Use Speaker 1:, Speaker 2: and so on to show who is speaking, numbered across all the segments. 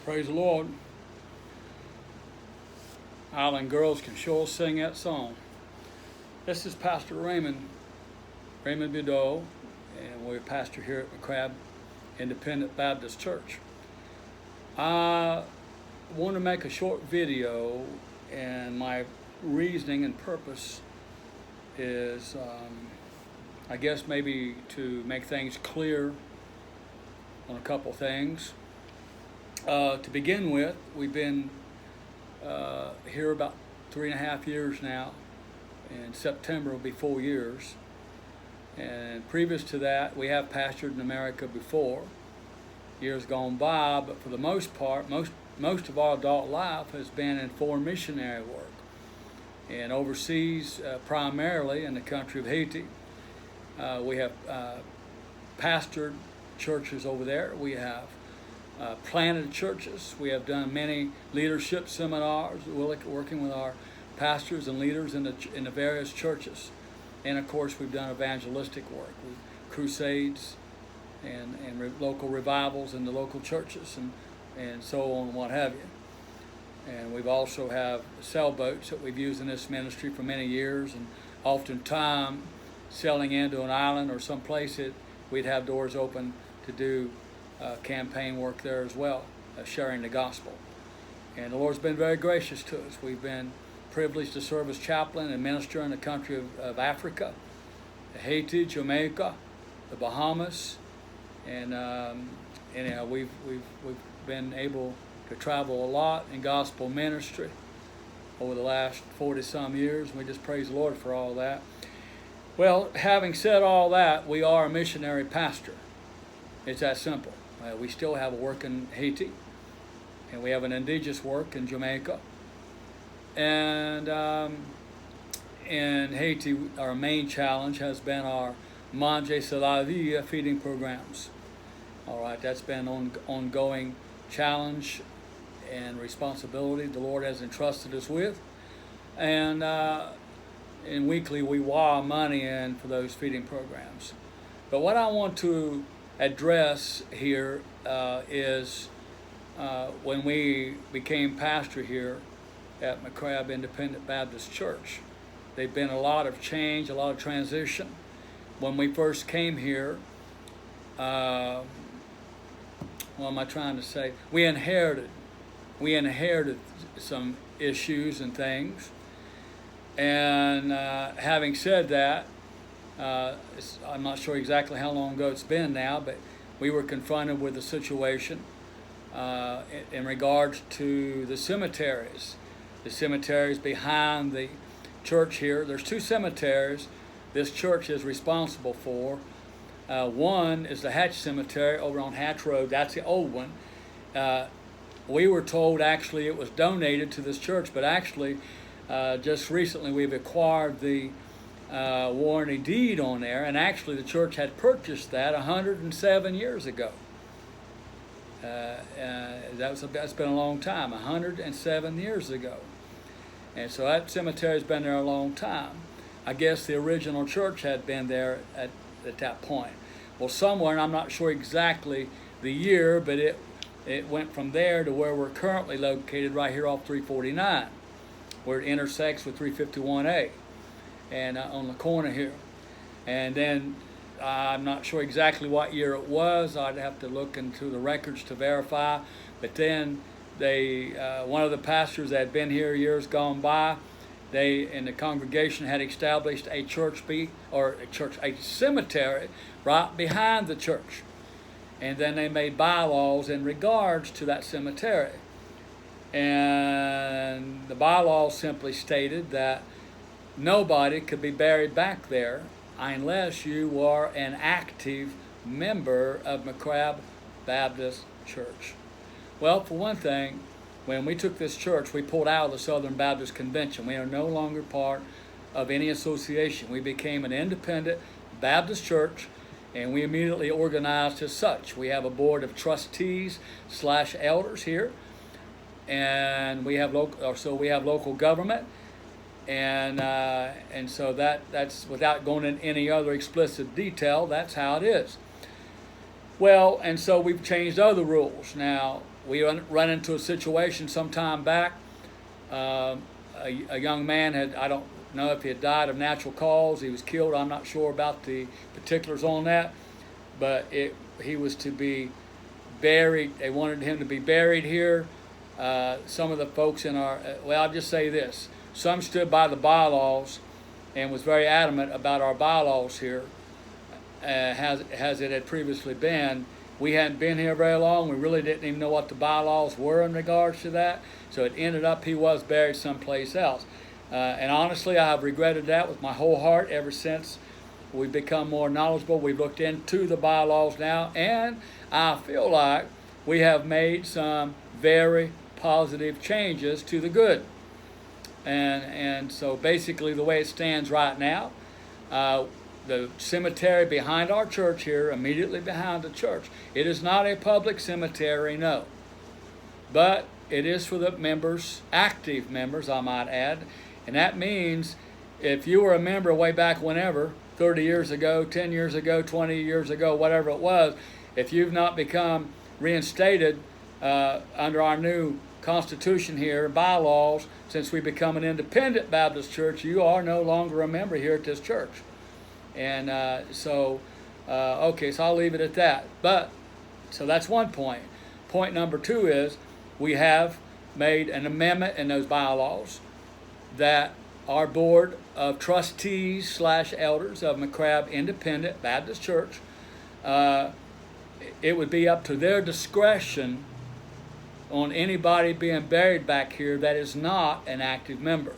Speaker 1: Praise the Lord. Island girls can sure sing that song. This is Pastor Raymond Bideau, and we're pastor here at McCrabb Independent Baptist Church. I want to make a short video, and my reasoning and purpose is, I guess, maybe to make things clear on a couple things. To begin with, we've been here about 3.5 years now. In September will be 4 years. And previous to that, we have pastored in America before, years gone by, but for the most part, most of our adult life has been in foreign missionary work. And overseas, primarily in the country of Haiti. We have pastored churches over there. We have planted churches. We have done many leadership seminars, working with our pastors and leaders in the various churches. And of course, we've done evangelistic work, crusades and local revivals in the local churches and so on and what have you. And we've also have sailboats that we've used in this ministry for many years, and oftentimes sailing into an island or someplace we'd have doors open to do campaign work there as well, sharing the gospel. And the Lord's been very gracious to us. We've been privileged to serve as chaplain and minister in the country of Africa, Haiti, Jamaica, the Bahamas, and anyhow, we've been able to travel a lot in gospel ministry over the last 40-some years, and we just praise the Lord for all that. Well, having said all that, we are a missionary pastor. It's that simple. We still have a work in Haiti, and we have an indigenous work in Jamaica. And in Haiti, our main challenge has been our Manger C'est la Vie feeding programs. All right, that's been an ongoing challenge and responsibility the Lord has entrusted us with. And weekly, we wire money in for those feeding programs. But what I want to address here is when we became pastor here at McCrabb Independent Baptist Church. There's been a lot of change, a lot of transition. When we first came here, what am I trying to say? We inherited some issues and things. And having said that, I'm not sure exactly how long ago it's been now, but we were confronted with a situation in regards to the cemeteries. The cemeteries behind the church here. There's 2 cemeteries this church is responsible for. One is the Hatch Cemetery over on Hatch Road. That's the old one. We were told actually it was donated to this church, but actually just recently we've acquired the warranty deed on there, and actually the church had purchased that 107 years ago. That's been a long time, 107 years ago. And so that cemetery's been there a long time. I guess the original church had been there at that point. Well, somewhere, and I'm not sure exactly the year, but it went from there to where we're currently located right here off 349, where it intersects with 351A, and on the corner here. And then I'm not sure exactly what year it was. I'd have to look into the records to verify. But then one of the pastors that had been here years gone by, they in the congregation had established a a cemetery right behind the church. And then they made bylaws in regards to that cemetery. And the bylaws simply stated that nobody could be buried back there unless you were an active member of McCrabb Baptist Church. Well, for one thing, when we took this church, we pulled out of the Southern Baptist Convention. We are no longer part of any association. We became an independent Baptist church, and we immediately organized as such. We have a board of trustees / elders here, and we have local government. And so that's without going into any other explicit detail, that's how it is. Well, and so we've changed other rules. Now, we run into a situation some time back. A young man I don't know if he had died of natural cause. He was killed. I'm not sure about the particulars on that, but he was to be buried. They wanted him to be buried here. Some of the folks in I'll just say this. Some stood by the bylaws and was very adamant about our bylaws here, as it had previously been. We hadn't been here very long. We really didn't even know what the bylaws were in regards to that. So it ended up he was buried someplace else. And honestly, I have regretted that with my whole heart ever since we've become more knowledgeable. We've looked into the bylaws now, and I feel like we have made some very positive changes to the good. And so basically the way it stands right now, the cemetery behind our church here, immediately behind the church, it is not a public cemetery, no. But it is for the members, active members, I might add. And that means if you were a member way back whenever, 30 years ago, 10 years ago, 20 years ago, whatever it was, if you've not become reinstated under our new Constitution here, bylaws, since we become an independent Baptist church, you are no longer a member here at this church. And okay, so I'll leave it at that. But, so that's one point. Point number two is we have made an amendment in those bylaws that our board of trustees / elders of McCrabb Independent Baptist Church, it would be up to their discretion on anybody being buried back here that is not an active member.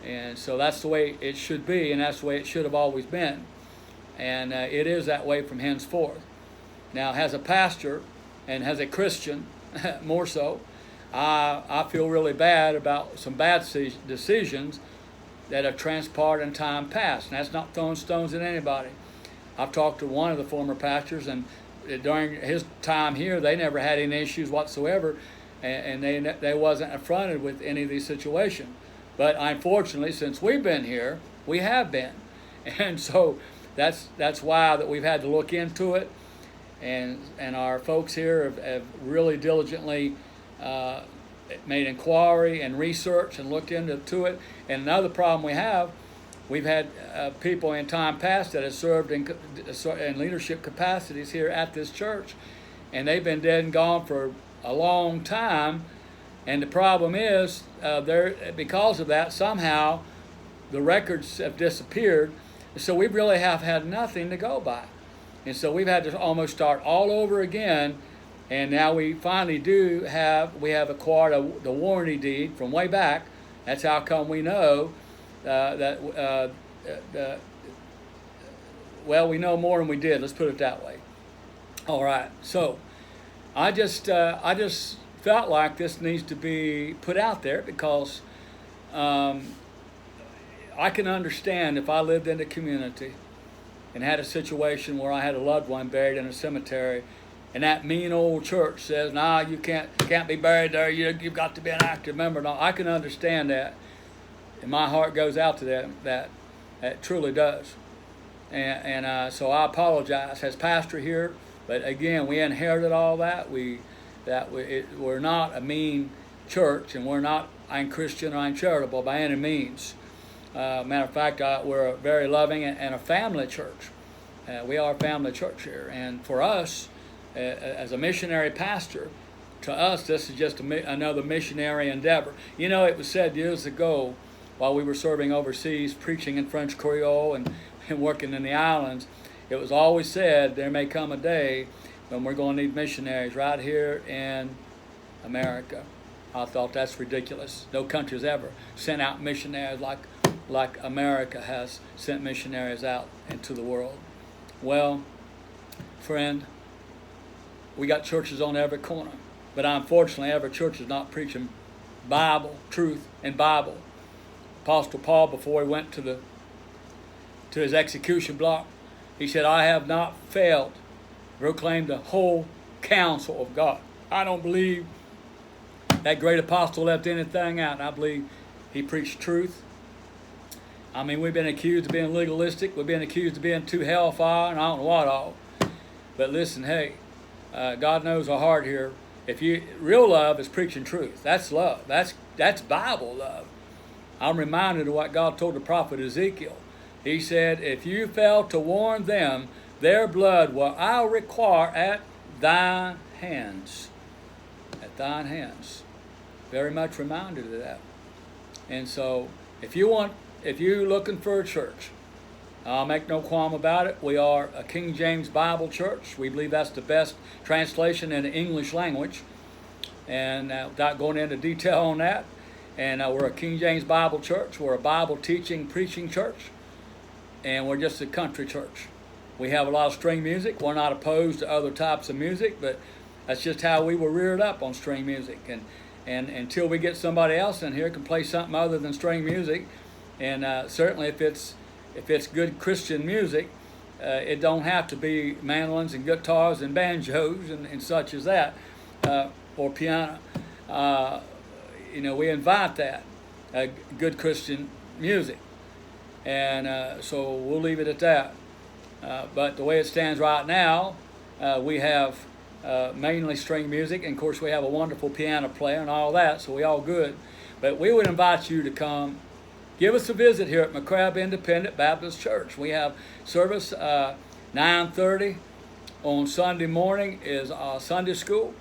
Speaker 1: And so that's the way it should be, and that's the way it should have always been. And it is that way from henceforth. Now, as a pastor and as a Christian, more so, I feel really bad about some bad decisions that have transpired in time past. And that's not throwing stones at anybody. I've talked to one of the former pastors, and during his time here, they never had any issues whatsoever, and they wasn't affronted with any of these situations. But unfortunately, since we've been here, we have been. And so that's why that we've had to look into it. And our folks here have really diligently made inquiry and research and looked into it. And another problem we've had people in time past that have served in leadership capacities here at this church, and they've been dead and gone for a long time. And the problem is, because of that, somehow the records have disappeared. So we really have had nothing to go by. And so we've had to almost start all over again. And now we finally we have acquired the warranty deed from way back. That's how come we know we know more than we did. Let's put it that way. All right. So I just felt like this needs to be put out there because I can understand if I lived in the community and had a situation where I had a loved one buried in a cemetery, and that mean old church says, "Nah, you can't be buried there. You've got to be an active member." No, I can understand that, and my heart goes out to that truly does. And so I apologize as pastor here, but again, we inherited all that. We're not a mean church, and we're not unchristian or uncharitable by any means. Matter of fact, we're a very loving and a family church. We are a family church here, and for us, as a missionary pastor, to us, this is just another missionary endeavor. You know, it was said years ago, while we were serving overseas, preaching in French Creole and working in the islands, it was always said there may come a day when we're going to need missionaries right here in America. I thought that's ridiculous. No country's ever sent out missionaries like America has sent missionaries out into the world. Well, friend, we got churches on every corner, but unfortunately every church is not preaching Bible, truth, and Bible. Apostle Paul, before he went to his execution block, he said, "I have not failed to proclaim the whole counsel of God." I don't believe that great apostle left anything out. I believe he preached truth. I mean, we've been accused of being legalistic. We've been accused of being too hellfire, and I don't know what all. But listen, hey, God knows our heart here, Real love is preaching truth. That's love. That's Bible love. I'm reminded of what God told the prophet Ezekiel. He said, if you fail to warn them, their blood will I require at thine hands. At thine hands. Very much reminded of that. And so, if you're looking for a church, I'll make no qualm about it. We are a King James Bible church. We believe that's the best translation in the English language. And without going into detail on that, and we're a King James Bible church. We're a Bible teaching, preaching church. And we're just a country church. We have a lot of string music. We're not opposed to other types of music, but that's just how we were reared up on string music. And until we get somebody else in here who can play something other than string music, and certainly if it's good Christian music, it don't have to be mandolins and guitars and banjos and such as that, or piano. We invite that good Christian music, and so we'll leave it at that. But the way it stands right now, we have mainly string music, and of course we have a wonderful piano player and all that, so we all good. But we would invite you to come. Give us a visit here at McCrabb Independent Baptist Church. We have service 9:30 on Sunday morning is our Sunday school,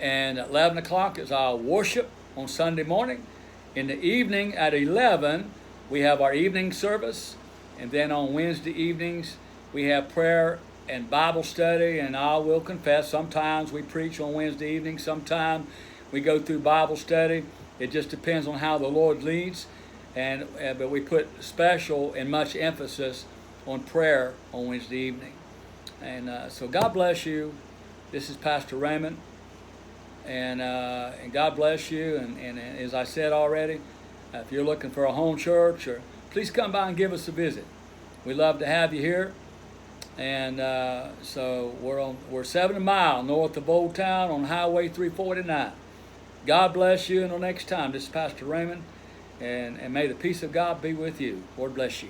Speaker 1: and at 11 o'clock is our worship on Sunday morning. In the evening at 11, we have our evening service, and then on Wednesday evenings, we have prayer and Bible study, and I will confess, sometimes we preach on Wednesday evening, sometimes we go through Bible study. It just depends on how the Lord leads. But we put special and much emphasis on prayer on Wednesday evening. And so God bless you. This is Pastor Raymond. And God bless you. And as I said already, if you're looking for a home church, please come by and give us a visit. We'd love to have you here. And so we're 70 miles north of Old Town on Highway 349. God bless you until next time. This is Pastor Raymond. And may the peace of God be with you. Lord bless you.